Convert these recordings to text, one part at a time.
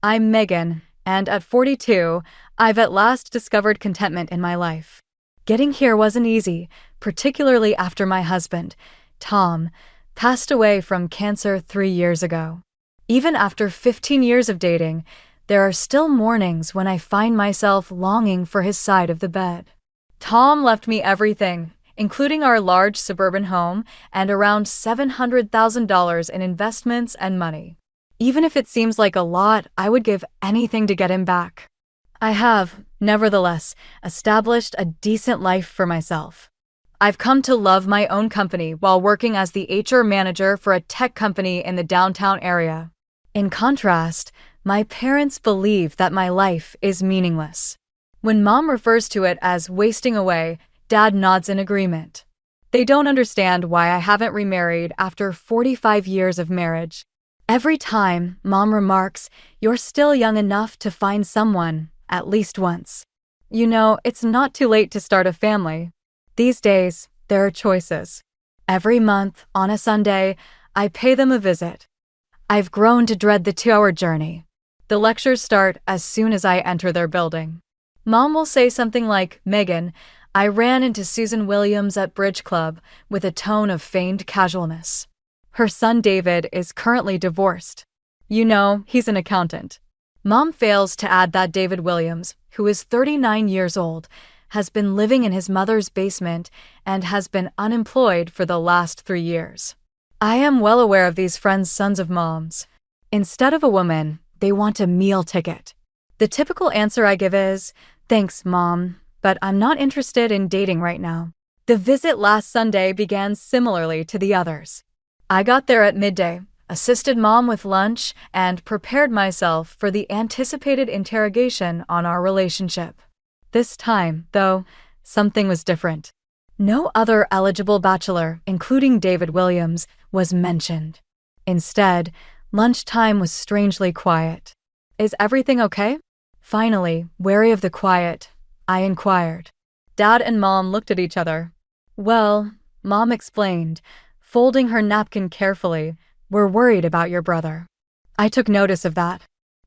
I'm Megan, and at 42, I've at last discovered contentment in my life. Getting here wasn't easy, particularly after my husband, Tom, passed away from cancer 3 years ago. Even after 15 years of dating, there are still mornings when I find myself longing for his side of the bed. Tom left me everything, including our large suburban home and around $700,000 in investments and money. Even if it seems like a lot, I would give anything to get him back. I have, nevertheless, established a decent life for myself. I've come to love my own company while working as the HR manager for a tech company in the downtown area. In contrast, my parents believe that my life is meaningless. When Mom refers to it as wasting away, Dad nods in agreement. They don't understand why I haven't remarried after 45 years of marriage. Every time Mom remarks, "You're still young enough to find someone, at least once." You know, it's not too late to start a family. These days, there are choices. Every month, on a Sunday, I pay them a visit. I've grown to dread the 2-hour journey. The lectures start as soon as I enter their building. Mom will say something like, "Megan, I ran into Susan Williams at Bridge Club," with a tone of feigned casualness. Her son David is currently divorced. You know, he's an accountant. Mom fails to add that David Williams, who is 39 years old, has been living in his mother's basement and has been unemployed for the last 3 years. I am well aware of these friends' sons of Mom's. Instead of a woman, they want a meal ticket. The typical answer I give is, "Thanks, Mom, but I'm not interested in dating right now." The visit last Sunday began similarly to the others. I got there at midday, assisted Mom with lunch, and prepared myself for the anticipated interrogation on our relationship. This time, though, something was different. No other eligible bachelor, including David Williams, was mentioned. Instead, lunchtime was strangely quiet. "Is everything okay?" Finally, wary of the quiet, I inquired. Dad and Mom looked at each other. "Well," Mom explained, folding her napkin carefully, "we're worried about your brother." I took notice of that.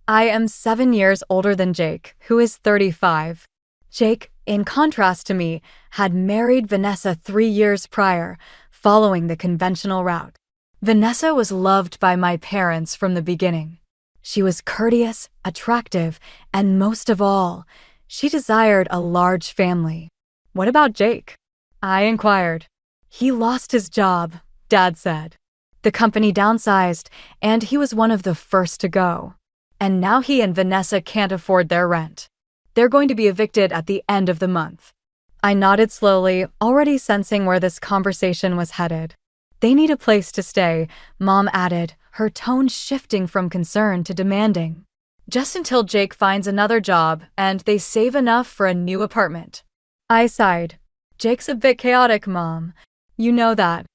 I am 7 years older than Jake, who is 35. Jake, in contrast to me, had married Vanessa 3 years prior, following the conventional route. Vanessa was loved by my parents from the beginning. She was courteous, attractive, and most of all, she desired a large family. "What about Jake?" I inquired. "He lost his job," Dad said. "The company downsized, and he was one of the first to go. And now he and Vanessa can't afford their rent. They're going to be evicted at the end of the month." I nodded slowly, already sensing where this conversation was headed. "They need a place to stay," Mom added, her tone shifting from concern to demanding. "Just until Jake finds another job and they save enough for a new apartment." I sighed. "Jake's a bit chaotic, Mom. You know that.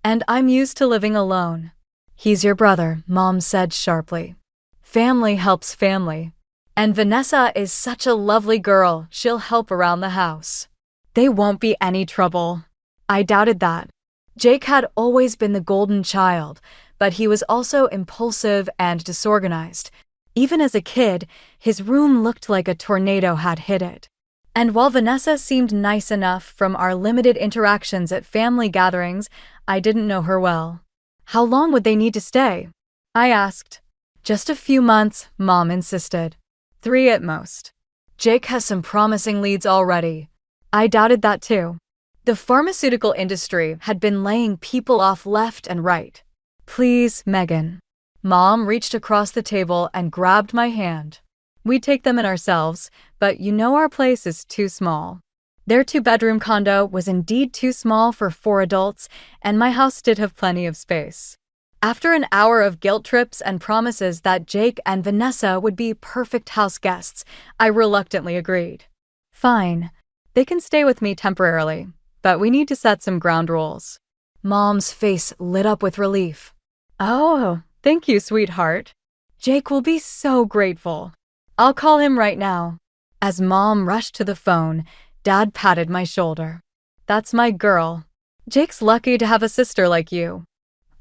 And I'm used to living alone." "He's your brother," Mom said sharply. "Family helps family. And Vanessa is such a lovely girl, she'll help around the house. They won't be any trouble." I doubted that. Jake had always been the golden child, but he was also impulsive and disorganized. Even as a kid, his room looked like a tornado had hit it. And while Vanessa seemed nice enough from our limited interactions at family gatherings, I didn't know her well. "How long would they need to stay?" I asked. "Just a few months," Mom insisted. 3 at most. "Jake has some promising leads already." I doubted that too. The pharmaceutical industry had been laying people off left and right. "Please, Megan." Mom reached across the table and grabbed my hand. "We'd take them in ourselves, but you know our place is too small." Their 2-bedroom condo was indeed too small for 4 adults, and my house did have plenty of space. After an hour of guilt trips and promises that Jake and Vanessa would be perfect house guests, I reluctantly agreed. "Fine. They can stay with me temporarily, but we need to set some ground rules." Mom's face lit up with relief. "Oh, thank you, sweetheart. Jake will be so grateful. I'll call him right now." As Mom rushed to the phone, Dad patted my shoulder. "That's my girl. Jake's lucky to have a sister like you."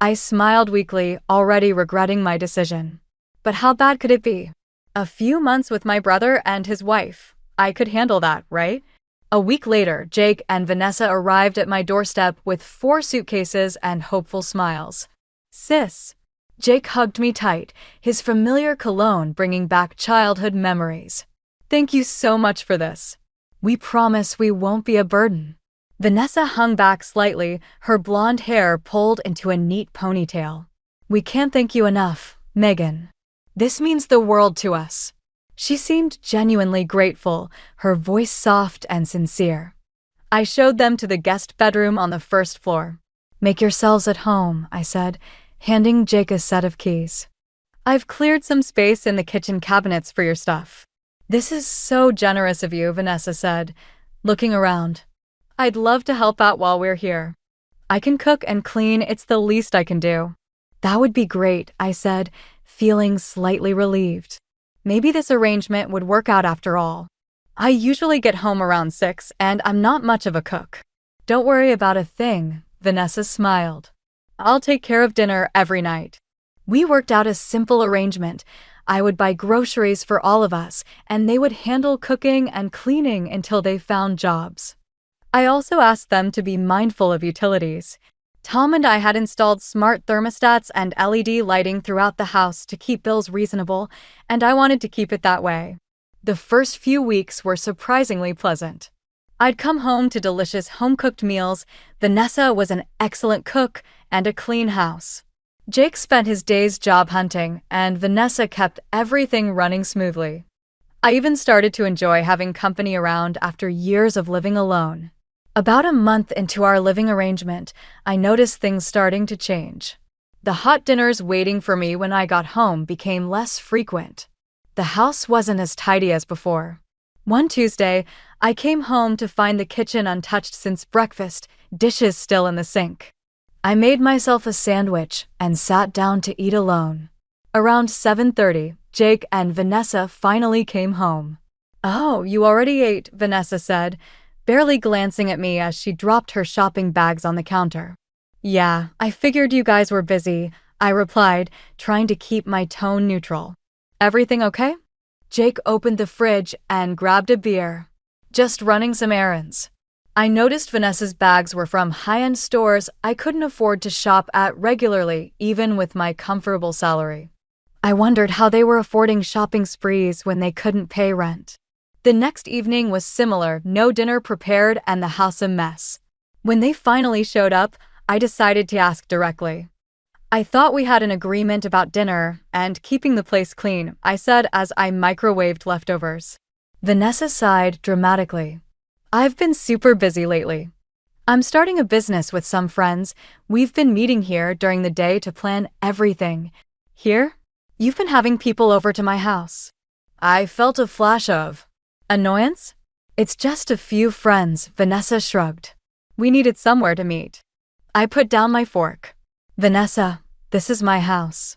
I smiled weakly, already regretting my decision. But how bad could it be? A few months with my brother and his wife. I could handle that, right? A week later, Jake and Vanessa arrived at my doorstep with 4 suitcases and hopeful smiles. Sis. Jake hugged me tight, his familiar cologne bringing back childhood memories. Thank you so much for this. We promise we won't be a burden. Vanessa hung back slightly, her blonde hair pulled into a neat ponytail. We can't thank you enough, Megan. This means the world to us. She seemed genuinely grateful, her voice soft and sincere. I showed them to the guest bedroom on the first floor. Make yourselves at home, I said, handing Jake a set of keys. I've cleared some space in the kitchen cabinets for your stuff. This is so generous of you, Vanessa said, looking around. I'd love to help out while we're here. I can cook and clean, it's the least I can do. That would be great, I said, feeling slightly relieved. Maybe this arrangement would work out after all. I usually get home around 6 and I'm not much of a cook. Don't worry about a thing, Vanessa smiled. I'll take care of dinner every night. We worked out a simple arrangement. I would buy groceries for all of us, and they would handle cooking and cleaning until they found jobs. I also asked them to be mindful of utilities. Tom and I had installed smart thermostats and LED lighting throughout the house to keep bills reasonable, and I wanted to keep it that way. The first few weeks were surprisingly pleasant. I'd come home to delicious home-cooked meals, Vanessa was an excellent cook, and a clean house. Jake spent his days job hunting, and Vanessa kept everything running smoothly. I even started to enjoy having company around after years of living alone. About a month into our living arrangement, I noticed things starting to change. The hot dinners waiting for me when I got home became less frequent. The house wasn't as tidy as before. One Tuesday, I came home to find the kitchen untouched since breakfast, dishes still in the sink. I made myself a sandwich and sat down to eat alone. Around 7:30, Jake and Vanessa finally came home. Oh, you already ate, Vanessa said, barely glancing at me as she dropped her shopping bags on the counter. Yeah, I figured you guys were busy, I replied, trying to keep my tone neutral. Everything okay? Jake opened the fridge and grabbed a beer. Just running some errands. I noticed Vanessa's bags were from high-end stores I couldn't afford to shop at regularly, even with my comfortable salary. I wondered how they were affording shopping sprees when they couldn't pay rent. The next evening was similar, no dinner prepared and the house a mess. When they finally showed up, I decided to ask directly. I thought we had an agreement about dinner and keeping the place clean, I said as I microwaved leftovers. Vanessa sighed dramatically. I've been super busy lately. I'm starting a business with some friends. We've been meeting here during the day to plan everything. Here? You've been having people over to my house. I felt a flash of annoyance? It's just a few friends, Vanessa shrugged. We needed somewhere to meet. I put down my fork. Vanessa, this is my house.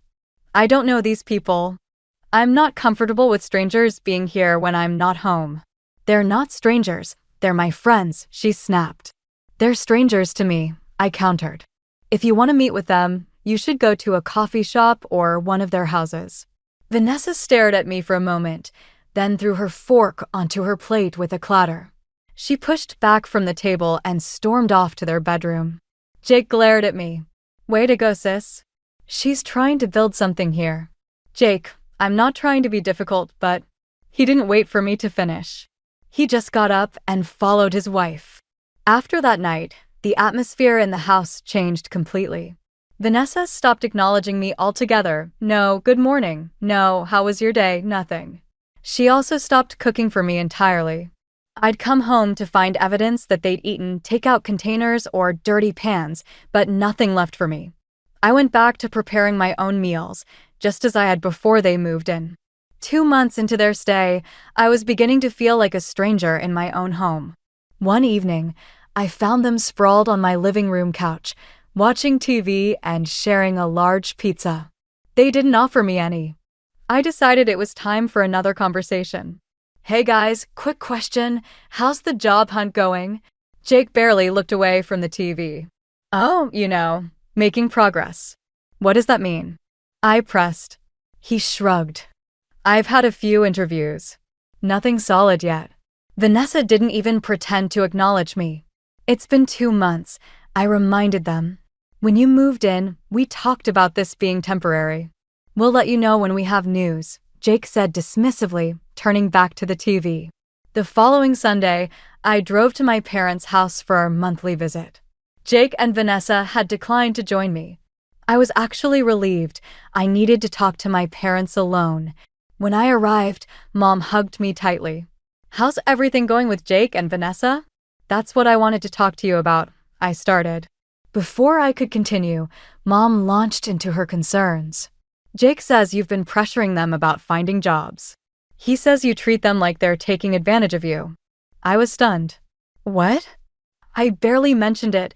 I don't know these people. I'm not comfortable with strangers being here when I'm not home. They're not strangers, they're my friends, she snapped. They're strangers to me, I countered. If you want to meet with them, you should go to a coffee shop or one of their houses. Vanessa stared at me for a moment, then threw her fork onto her plate with a clatter. She pushed back from the table and stormed off to their bedroom. Jake glared at me. Way to go, sis. She's trying to build something here. Jake, I'm not trying to be difficult, but he didn't wait for me to finish. He just got up and followed his wife. After that night, the atmosphere in the house changed completely. Vanessa stopped acknowledging me altogether. No, good morning. No, how was your day? Nothing. She also stopped cooking for me entirely. I'd come home to find evidence that they'd eaten takeout containers or dirty pans, but nothing left for me. I went back to preparing my own meals, just as I had before they moved in. 2 months into their stay, I was beginning to feel like a stranger in my own home. One evening, I found them sprawled on my living room couch, watching TV and sharing a large pizza. They didn't offer me any. I decided it was time for another conversation. Hey guys, quick question. How's the job hunt going? Jake barely looked away from the TV. Oh, making progress. What does that mean? I pressed. He shrugged. I've had a few interviews. Nothing solid yet. Vanessa didn't even pretend to acknowledge me. It's been 2 months. I reminded them. When you moved in, we talked about this being temporary. We'll let you know when we have news, Jake said dismissively, turning back to the TV. The following Sunday, I drove to my parents' house for our monthly visit. Jake and Vanessa had declined to join me. I was actually relieved. I needed to talk to my parents alone. When I arrived, Mom hugged me tightly. How's everything going with Jake and Vanessa? That's what I wanted to talk to you about, I started. Before I could continue, Mom launched into her concerns. Jake says you've been pressuring them about finding jobs. He says you treat them like they're taking advantage of you. I was stunned. What? I barely mentioned it.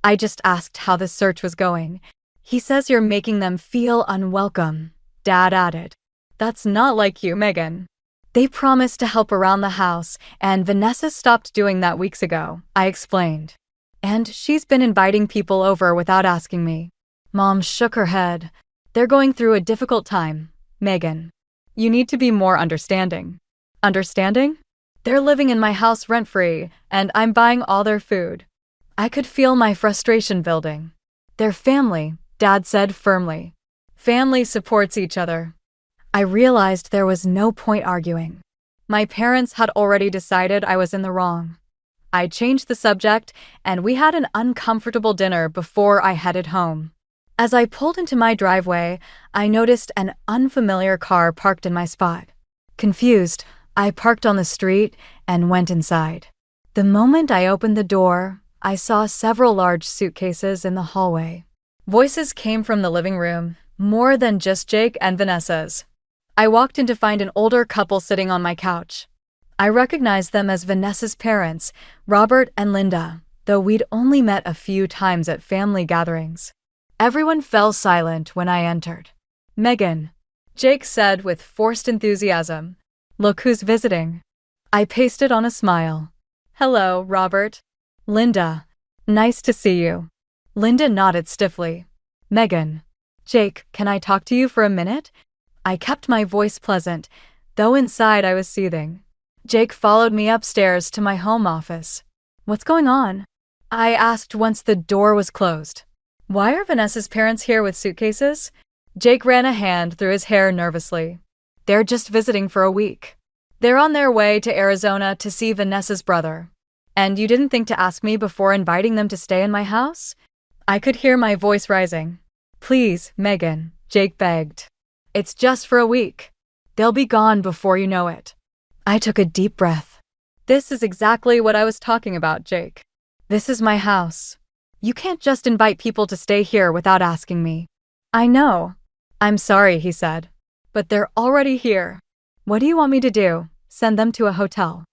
I just asked how the search was going. He says you're making them feel unwelcome, Dad added. That's not like you, Megan. They promised to help around the house, and Vanessa stopped doing that weeks ago, I explained. And she's been inviting people over without asking me. Mom shook her head. They're going through a difficult time, Megan. You need to be more understanding. Understanding? They're living in my house rent-free, and I'm buying all their food. I could feel my frustration building. They're family, Dad said firmly. Family supports each other. I realized there was no point arguing. My parents had already decided I was in the wrong. I changed the subject, and we had an uncomfortable dinner before I headed home. As I pulled into my driveway, I noticed an unfamiliar car parked in my spot. Confused, I parked on the street and went inside. The moment I opened the door, I saw several large suitcases in the hallway. Voices came from the living room, more than just Jake and Vanessa's. I walked in to find an older couple sitting on my couch. I recognized them as Vanessa's parents, Robert and Linda, though we'd only met a few times at family gatherings. Everyone fell silent when I entered. Megan, Jake said with forced enthusiasm. Look who's visiting. I pasted on a smile. Hello, Robert. Linda, nice to see you. Linda nodded stiffly. Megan, Jake, can I talk to you for a minute? I kept my voice pleasant, though inside I was seething. Jake followed me upstairs to my home office. What's going on? I asked once the door was closed. Why are Vanessa's parents here with suitcases? Jake ran a hand through his hair nervously. They're just visiting for a week. They're on their way to Arizona to see Vanessa's brother. And you didn't think to ask me before inviting them to stay in my house? I could hear my voice rising. Please, Megan, Jake begged. It's just for a week. They'll be gone before you know it. I took a deep breath. This is exactly what I was talking about, Jake. This is my house. You can't just invite people to stay here without asking me. I know. I'm sorry, he said. But they're already here. What do you want me to do? Send them to a hotel?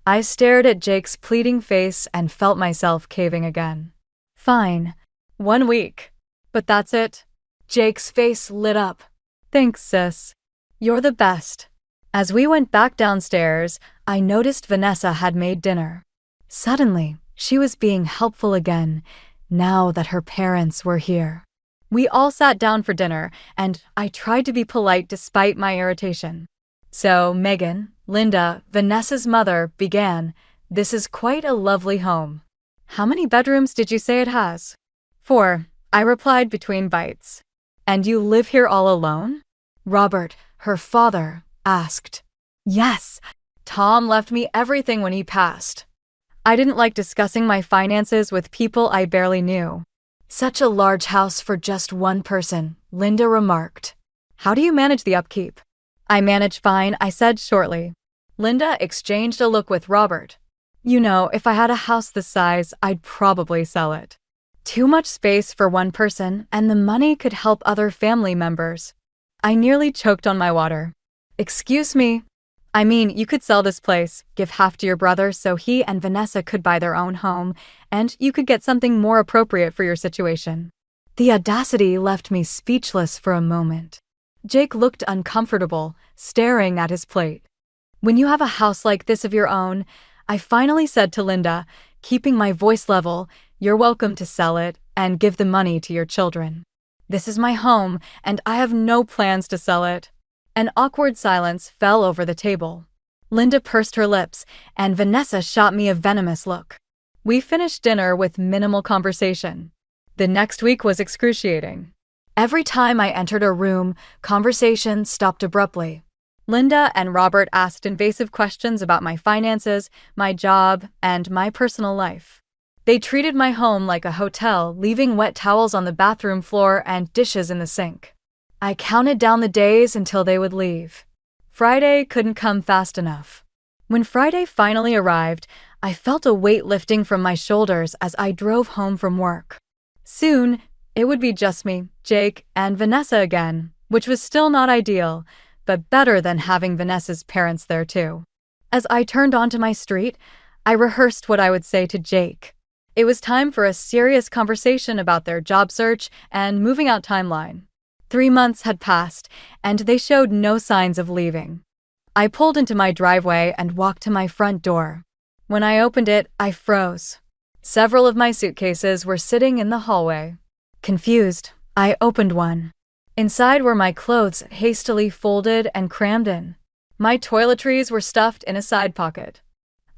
I stared at Jake's pleading face and felt myself caving again. Fine. 1 week. But that's it? Jake's face lit up. Thanks, sis. You're the best. As we went back downstairs, I noticed Vanessa had made dinner. Suddenly, she was being helpful again, now that her parents were here. We all sat down for dinner, and I tried to be polite despite my irritation. So Megan, Linda, Vanessa's mother, began, "This is quite a lovely home. How many bedrooms did you say it has?" 4, I replied between bites. And you live here all alone? Robert, her father, asked. Yes. Tom left me everything when he passed. I didn't like discussing my finances with people I barely knew. Such a large house for just one person, Linda remarked. How do you manage the upkeep? I manage fine, I said shortly. Linda exchanged a look with Robert. You know, if I had a house this size, I'd probably sell it. Too much space for one person, and the money could help other family members. I nearly choked on my water. Excuse me. I mean, you could sell this place, give half to your brother so he and Vanessa could buy their own home, and you could get something more appropriate for your situation. The audacity left me speechless for a moment. Jake looked uncomfortable, staring at his plate. When you have a house like this of your own, I finally said to Linda, keeping my voice level, you're welcome to sell it and give the money to your children. This is my home, and I have no plans to sell it. An awkward silence fell over the table. Linda pursed her lips, and Vanessa shot me a venomous look. We finished dinner with minimal conversation. The next week was excruciating. Every time I entered a room, conversation stopped abruptly. Linda and Robert asked invasive questions about my finances, my job, and my personal life. They treated my home like a hotel, leaving wet towels on the bathroom floor and dishes in the sink. I counted down the days until they would leave. Friday couldn't come fast enough. When Friday finally arrived, I felt a weight lifting from my shoulders as I drove home from work. Soon, it would be just me, Jake, and Vanessa again, which was still not ideal, but better than having Vanessa's parents there too. As I turned onto my street, I rehearsed what I would say to Jake. It was time for a serious conversation about their job search and moving out timeline. 3 months had passed, and they showed no signs of leaving. I pulled into my driveway and walked to my front door. When I opened it, I froze. Several of my suitcases were sitting in the hallway. Confused, I opened one. Inside were my clothes hastily folded and crammed in. My toiletries were stuffed in a side pocket.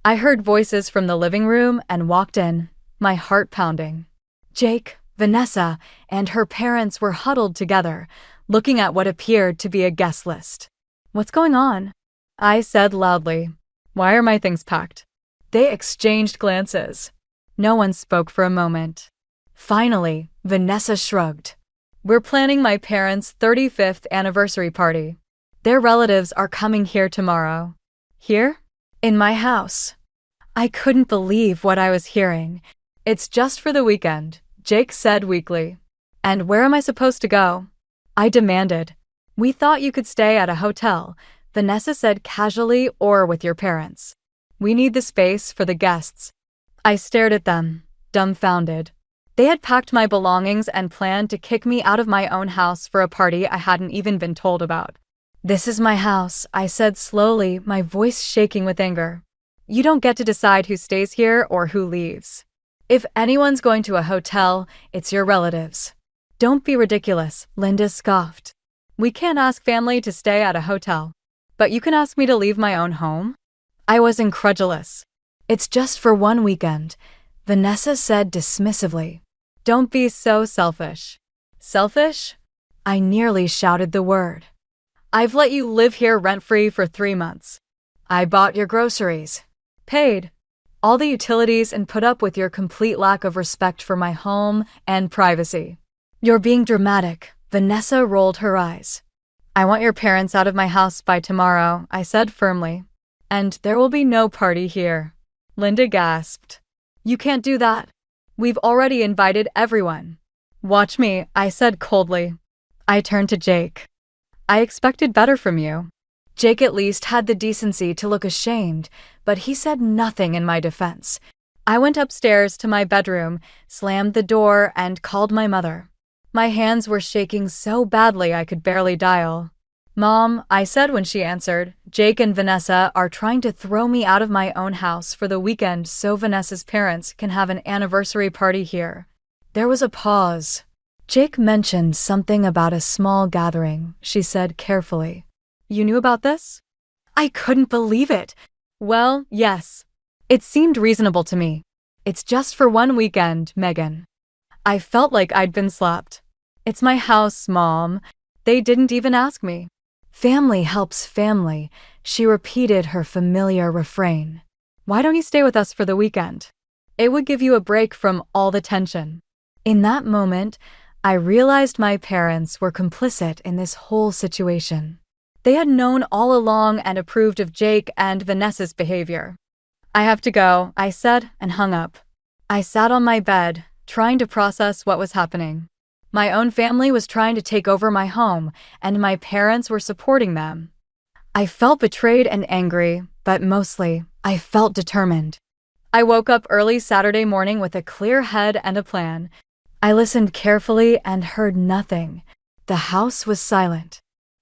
I heard voices from the living room and walked in, my heart pounding. Jake, Vanessa, and her parents were huddled together, looking at what appeared to be a guest list. "What's going on?" I said loudly. "Why are my things packed?" They exchanged glances. No one spoke for a moment. Finally, Vanessa shrugged. "We're planning my parents' 35th anniversary party. Their relatives are coming here tomorrow." "Here?" "In my house." I couldn't believe what I was hearing. "It's just for the weekend," Jake said weakly. "And where am I supposed to go?" I demanded. "We thought you could stay at a hotel," Vanessa said casually, "or with your parents. We need the space for the guests." I stared at them, dumbfounded. They had packed my belongings and planned to kick me out of my own house for a party I hadn't even been told about. "This is my house," I said slowly, my voice shaking with anger. "You don't get to decide who stays here or who leaves. If anyone's going to a hotel, it's your relatives." "Don't be ridiculous," Linda scoffed. "We can't ask family to stay at a hotel. But you can ask me to leave my own home?" I was incredulous. "It's just for one weekend," Vanessa said dismissively. "Don't be so selfish." "Selfish?" I nearly shouted the word. "I've let you live here rent-free for 3 months. I bought your groceries, paid all the utilities, and put up with your complete lack of respect for my home and privacy." "You're being dramatic," Vanessa rolled her eyes. "I want your parents out of my house by tomorrow," I said firmly. "And there will be no party here." Linda gasped. "You can't do that. We've already invited everyone." "Watch me," I said coldly. I turned to Jake. "I expected better from you." Jake at least had the decency to look ashamed, but he said nothing in my defense. I went upstairs to my bedroom, slammed the door, and called my mother. My hands were shaking so badly I could barely dial. "Mom," I said when she answered, "Jake and Vanessa are trying to throw me out of my own house for the weekend so Vanessa's parents can have an anniversary party here." There was a pause. "Jake mentioned something about a small gathering," she said carefully. "You knew about this?" I couldn't believe it. "Well, yes. It seemed reasonable to me. It's just for one weekend, Megan." I felt like I'd been slapped. "It's my house, Mom. They didn't even ask me." "Family helps family," she repeated her familiar refrain. "Why don't you stay with us for the weekend? It would give you a break from all the tension." In that moment, I realized my parents were complicit in this whole situation. They had known all along and approved of Jake and Vanessa's behavior. "I have to go," I said and hung up. I sat on my bed, trying to process what was happening. My own family was trying to take over my home, and my parents were supporting them. I felt betrayed and angry, but mostly, I felt determined. I woke up early Saturday morning with a clear head and a plan. I listened carefully and heard nothing. The house was silent.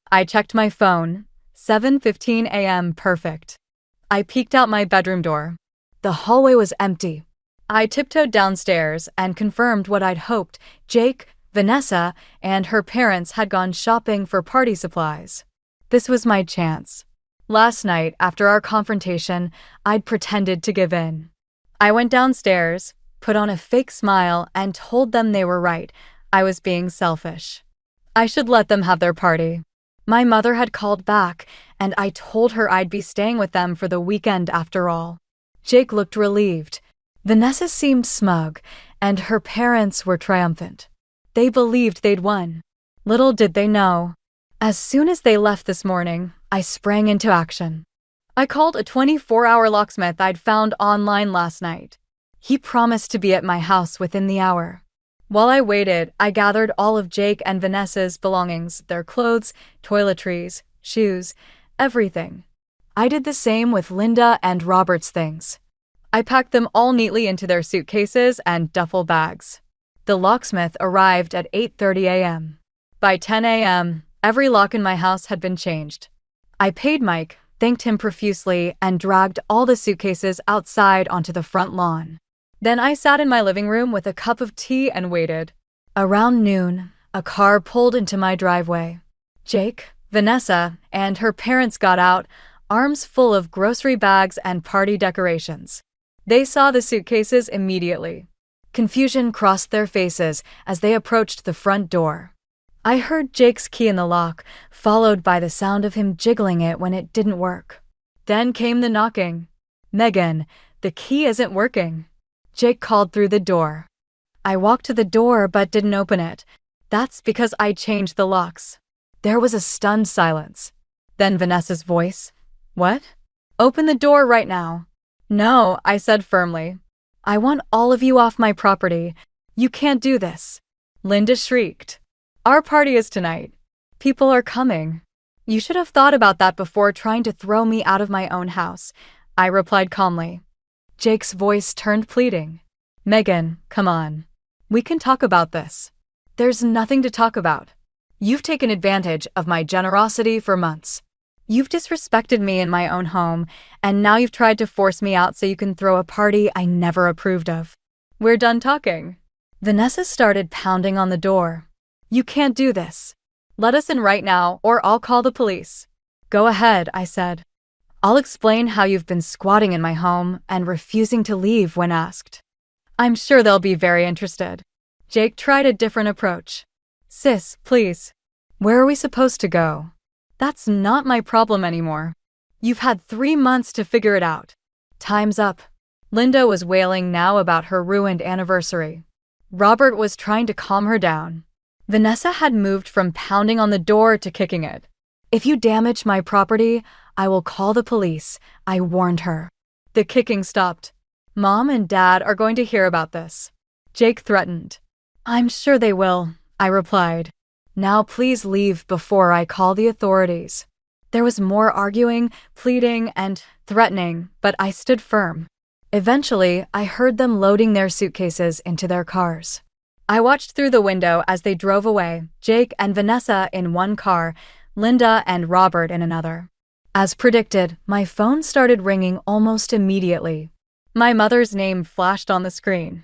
I checked my phone. 7:15 a.m. perfect. I peeked out my bedroom door. The hallway was empty. I tiptoed downstairs and confirmed what I'd hoped. Jake, Vanessa, and her parents had gone shopping for party supplies. This was my chance. Last night, after our confrontation, I'd pretended to give in. I went downstairs, put on a fake smile, and told them they were right. I was being selfish. I should let them have their party. My mother had called back, and I told her I'd be staying with them for the weekend after all. Jake looked relieved. Vanessa seemed smug, and her parents were triumphant. They believed they'd won. Little did they know. As soon as they left this morning, I sprang into action. I called a 24-hour locksmith I'd found online last night. He promised to be at my house within the hour. While I waited, I gathered all of Jake and Vanessa's belongings, their clothes, toiletries, shoes, everything. I did the same with Linda and Robert's things. I packed them all neatly into their suitcases and duffel bags. The locksmith arrived at 8:30 a.m. By 10 a.m., every lock in my house had been changed. I paid Mike, thanked him profusely, and dragged all the suitcases outside onto the front lawn. Then I sat in my living room with a cup of tea and waited. Around noon, a car pulled into my driveway. Jake, Vanessa, and her parents got out, arms full of grocery bags and party decorations. They saw the suitcases immediately. Confusion crossed their faces as they approached the front door. I heard Jake's key in the lock, followed by the sound of him jiggling it when it didn't work. Then came the knocking. "Megan, the key isn't working," Jake called through the door. I walked to the door but didn't open it. That's because I changed the locks. There was a stunned silence. Then Vanessa's voice. "What?" "Open the door right now." "No," I said firmly. "I want all of you off my property. You can't do this." Linda shrieked. "Our party is tonight. People are coming." "You should have thought about that before trying to throw me out of my own house," I replied calmly. Jake's voice turned pleading. "Megan, come on. We can talk about this." "There's nothing to talk about. You've taken advantage of my generosity for months. You've disrespected me in my own home, and now you've tried to force me out so you can throw a party I never approved of. We're done talking." Vanessa started pounding on the door. "You can't do this. Let us in right now, or I'll call the police." "Go ahead," I said. "I'll explain how you've been squatting in my home and refusing to leave when asked." "I'm sure they'll be very interested." Jake tried a different approach. "Sis, please. Where are we supposed to go? That's not my problem anymore. You've had 3 months to figure it out. Time's up." Linda was wailing now about her ruined anniversary. Robert was trying to calm her down. Vanessa had moved from pounding on the door to kicking it. "If you damage my property, I will call the police," I warned her. The kicking stopped. "Mom and Dad are going to hear about this," Jake threatened. "I'm sure they will," I replied. "Now please leave before I call the authorities." There was more arguing, pleading, and threatening, but I stood firm. Eventually, I heard them loading their suitcases into their cars. I watched through the window as they drove away, Jake and Vanessa in one car, Linda and Robert in another. As predicted, my phone started ringing almost immediately. My mother's name flashed on the screen.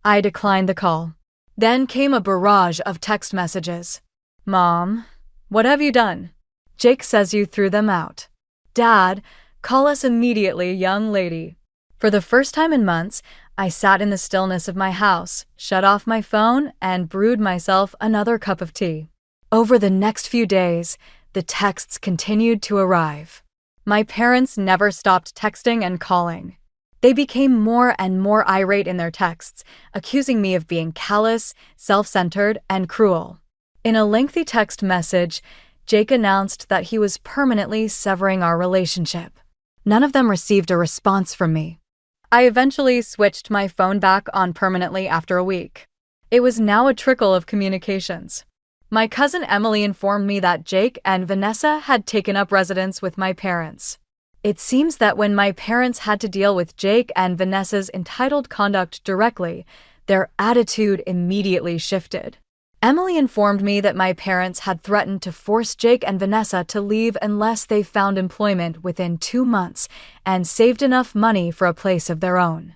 I declined the call. Then came a barrage of text messages. "Mom, what have you done? Jake says you threw them out." "Dad, call us immediately, young lady." For the first time in months, I sat in the stillness of my house, shut off my phone, and brewed myself another cup of tea. Over the next few days, the texts continued to arrive. My parents never stopped texting and calling. They became more and more irate in their texts, accusing me of being callous, self-centered, and cruel. In a lengthy text message, Jake announced that he was permanently severing our relationship. None of them received a response from me. I eventually switched my phone back on permanently after a week. It was now a trickle of communications. My cousin Emily informed me that Jake and Vanessa had taken up residence with my parents. It seems that when my parents had to deal with Jake and Vanessa's entitled conduct directly, their attitude immediately shifted. Emily informed me that my parents had threatened to force Jake and Vanessa to leave unless they found employment within 2 months and saved enough money for a place of their own.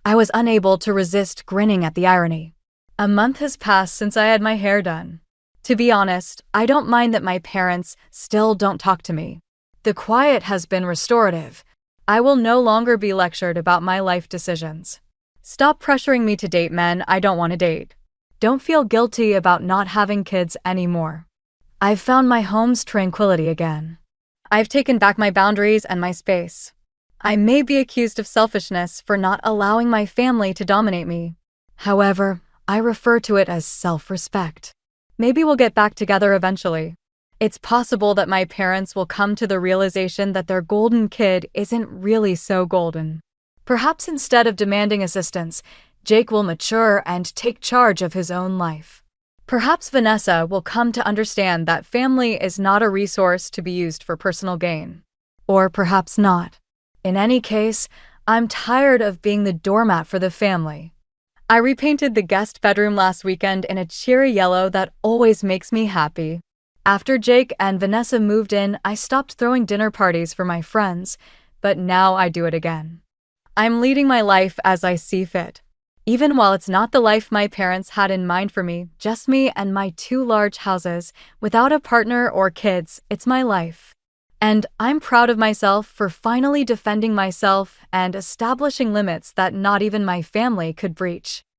I was unable to resist grinning at the irony. A month has passed since I had my hair done. To be honest, I don't mind that my parents still don't talk to me. The quiet has been restorative. I will no longer be lectured about my life decisions. Stop pressuring me to date men I don't want to date. Don't feel guilty about not having kids anymore. I've found my home's tranquility again. I've taken back my boundaries and my space. I may be accused of selfishness for not allowing my family to dominate me. However, I refer to it as self-respect. Maybe we'll get back together eventually. It's possible that my parents will come to the realization that their golden kid isn't really so golden. Perhaps instead of demanding assistance, Jake will mature and take charge of his own life. Perhaps Vanessa will come to understand that family is not a resource to be used for personal gain. Or perhaps not. In any case, I'm tired of being the doormat for the family. I repainted the guest bedroom last weekend in a cheery yellow that always makes me happy. After Jake and Vanessa moved in, I stopped throwing dinner parties for my friends, but now I do it again. I'm leading my life as I see fit. Even while it's not the life my parents had in mind for me, just me and my 2 large houses, without a partner or kids, it's my life. And I'm proud of myself for finally defending myself and establishing limits that not even my family could breach.